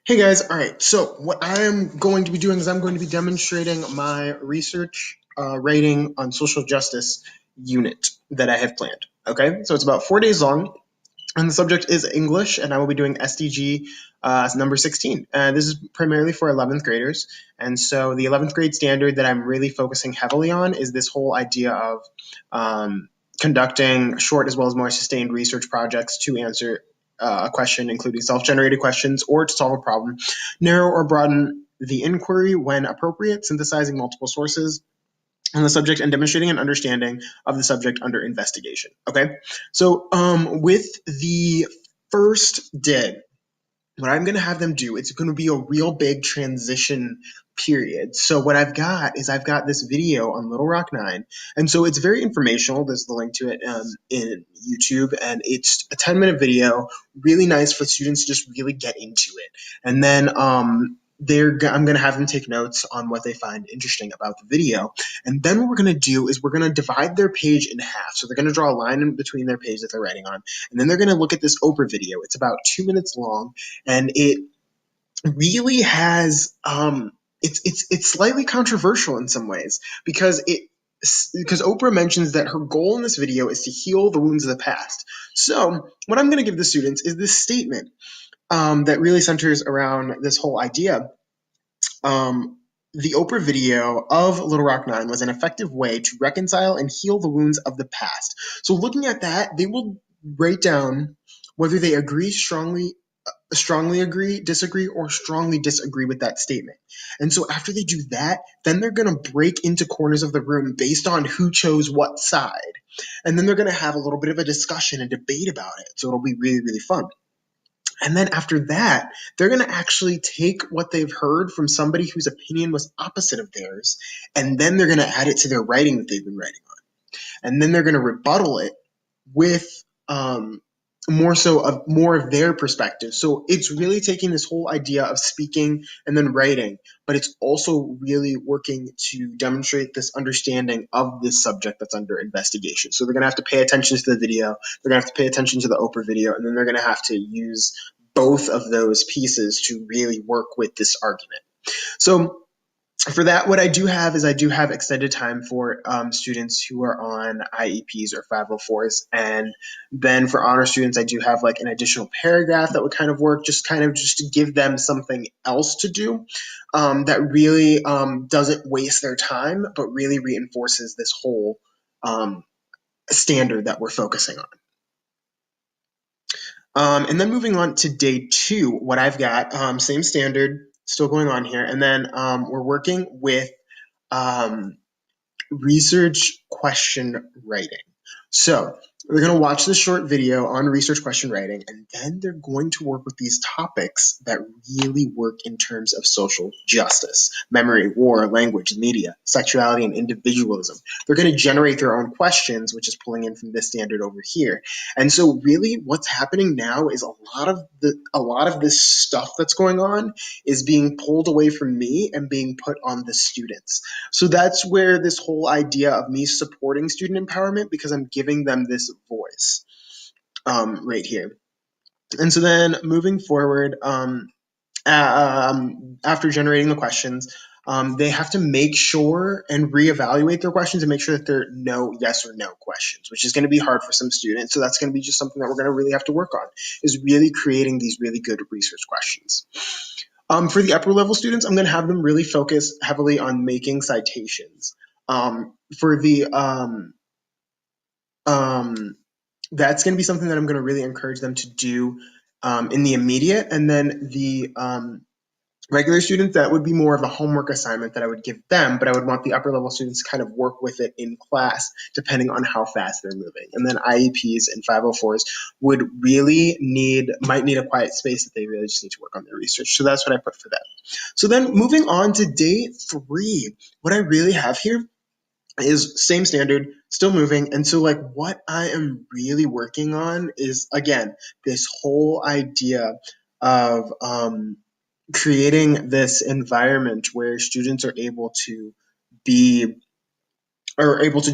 Hey guys, all right. So what I am going to be doing is I'm going to be demonstrating my research writing on social justice unit that I have planned. Okay, so it's about 4 days long, and the subject is English, and I will be doing SDG number 16. This is primarily for 11th graders, and so the 11th grade standard that I'm really focusing heavily on is this whole idea of conducting short as well as more sustained research projects to answer a question, including self-generated questions, or to solve a problem, narrow or broaden the inquiry when appropriate, synthesizing multiple sources on the subject and demonstrating an understanding of the subject under investigation. Okay, so with the first day, what I'm going to have them do, it's going to be a real big transition period. So what I've got this video on Little Rock 9, and so it's very informational. There's the link to it in YouTube, and it's a 10-minute video, really nice for students to just really get into it. And then I'm going to have them take notes on what they find interesting about the video. And then what we're going to do is we're going to divide their page in half. So they're going to draw a line in between their page that they're writing on, and then they're going to look at this Oprah video. It's about 2 minutes long, and it really has it's slightly controversial in some ways because Oprah mentions that her goal in this video is to heal the wounds of the past. So what I'm going to give the students is this statement that really centers around this whole idea. The Oprah video of Little Rock 9 was an effective way to reconcile and heal the wounds of the past. So looking at that, they will write down whether they strongly agree, disagree, or strongly disagree with that statement. And so after they do that, then they're going to break into corners of the room based on who chose what side. And then they're going to have a little bit of a discussion and debate about it. So it'll be really, really fun. And then after that, they're going to actually take what they've heard from somebody whose opinion was opposite of theirs, and then they're going to add it to their writing that they've been writing on. And then they're going to rebuttal it with more of their perspective. So it's really taking this whole idea of speaking and then writing, but it's also really working to demonstrate this understanding of this subject that's under investigation. So they're going to have to pay attention to the video, they're going to have to pay attention to the Oprah video, and then they're going to have to use both of those pieces to really work with this argument. So for that, what I do have is I do have extended time for students who are on IEPs or 504s. And then for honor students, I do have like an additional paragraph that would kind of work, just to give them something else to do that really doesn't waste their time, but really reinforces this whole standard that we're focusing on. And then moving on to day 2, what I've got, same standard, still going on here. And then we're working with research question writing. So we're going to watch this short video on research question writing, and then they're going to work with these topics that really work in terms of social justice: memory, war, language, media, sexuality, and individualism. They're going to generate their own questions, which is pulling in from this standard over here. And so really what's happening now is a lot of this stuff that's going on is being pulled away from me and being put on the students. So that's where this whole idea of me supporting student empowerment, because I'm giving them this voice right here. And so then moving forward, after generating the questions, they have to make sure and reevaluate their questions and make sure that they're no yes or no questions, which is going to be hard for some students. So that's going to be just something that we're going to really have to work on, is really creating these really good research questions. For the upper level students, I'm going to have them really focus heavily on making citations. For the That's going to be something that I'm going to really encourage them to do in the immediate, and then the regular students, that would be more of a homework assignment that I would give them, but I would want the upper level students to kind of work with it in class depending on how fast they're moving. And then IEPs and 504s might need a quiet space that they really just need to work on their research. So that's what I put for them. So then moving on to day 3, what I really have here is same standard, still moving. And so like what I am really working on is, again, this whole idea of creating this environment where students are able to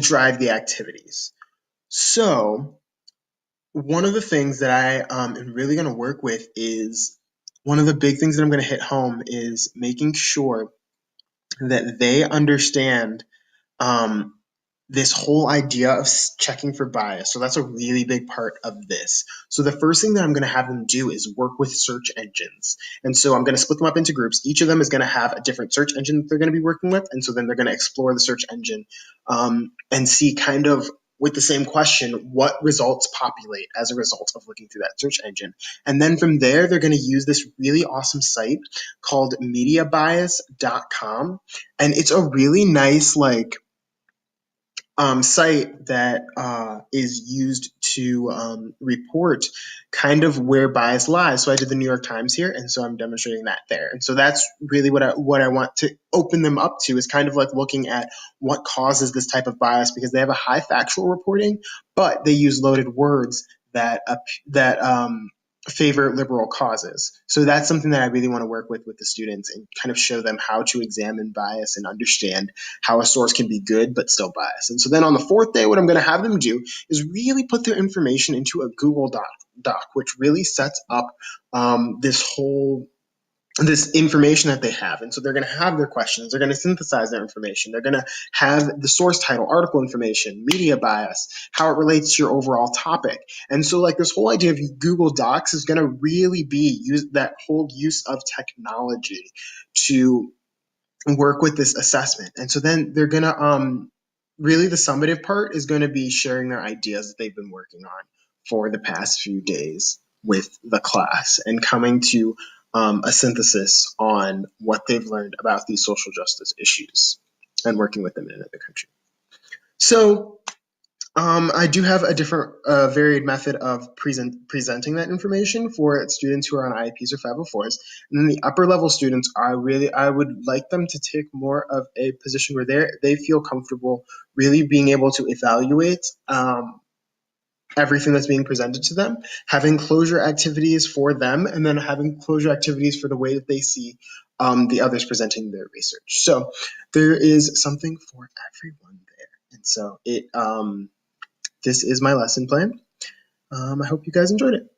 drive the activities. So one of the things that I am really going to work with is one of the big things that I'm going to hit home is making sure that they understand um, this whole idea of checking for bias. So that's a really big part of this. So the first thing that I'm going to have them do is work with search engines. And so I'm going to split them up into groups. Each of them is going to have a different search engine that they're going to be working with. And so then they're going to explore the search engine and see kind of with the same question, what results populate as a result of looking through that search engine. And then from there, they're going to use this really awesome site called mediabias.com. And it's a really nice, site that is used to report kind of where bias lies. So I did the New York Times here, and so I'm demonstrating that there. And so that's really what I want to open them up to, is kind of like looking at what causes this type of bias, because they have a high factual reporting, but they use loaded words that favor liberal causes. So that's something that I really want to work with the students and kind of show them how to examine bias and understand how a source can be good but still biased. And so then on the fourth day, what I'm going to have them do is really put their information into a Google Doc, which really sets up this information that they have. And so they're going to have their questions, they're going to synthesize their information, they're going to have the source title, article information, media bias, how it relates to your overall topic. And so like this whole idea of Google Docs is going to really be that whole use of technology to work with this assessment. And so then they're going to really, the summative part is going to be sharing their ideas that they've been working on for the past few days with the class and coming to a synthesis on what they've learned about these social justice issues and working with them in another country. So I do have a different varied method of presenting that information for students who are on IEPs or 504s. And then the upper level students, I would like them to take more of a position where they feel comfortable really being able to evaluate everything that's being presented to them, having closure activities for them, and then having closure activities for the way that they see the others presenting their research. So there is something for everyone there. And so this is my lesson plan. I hope you guys enjoyed it.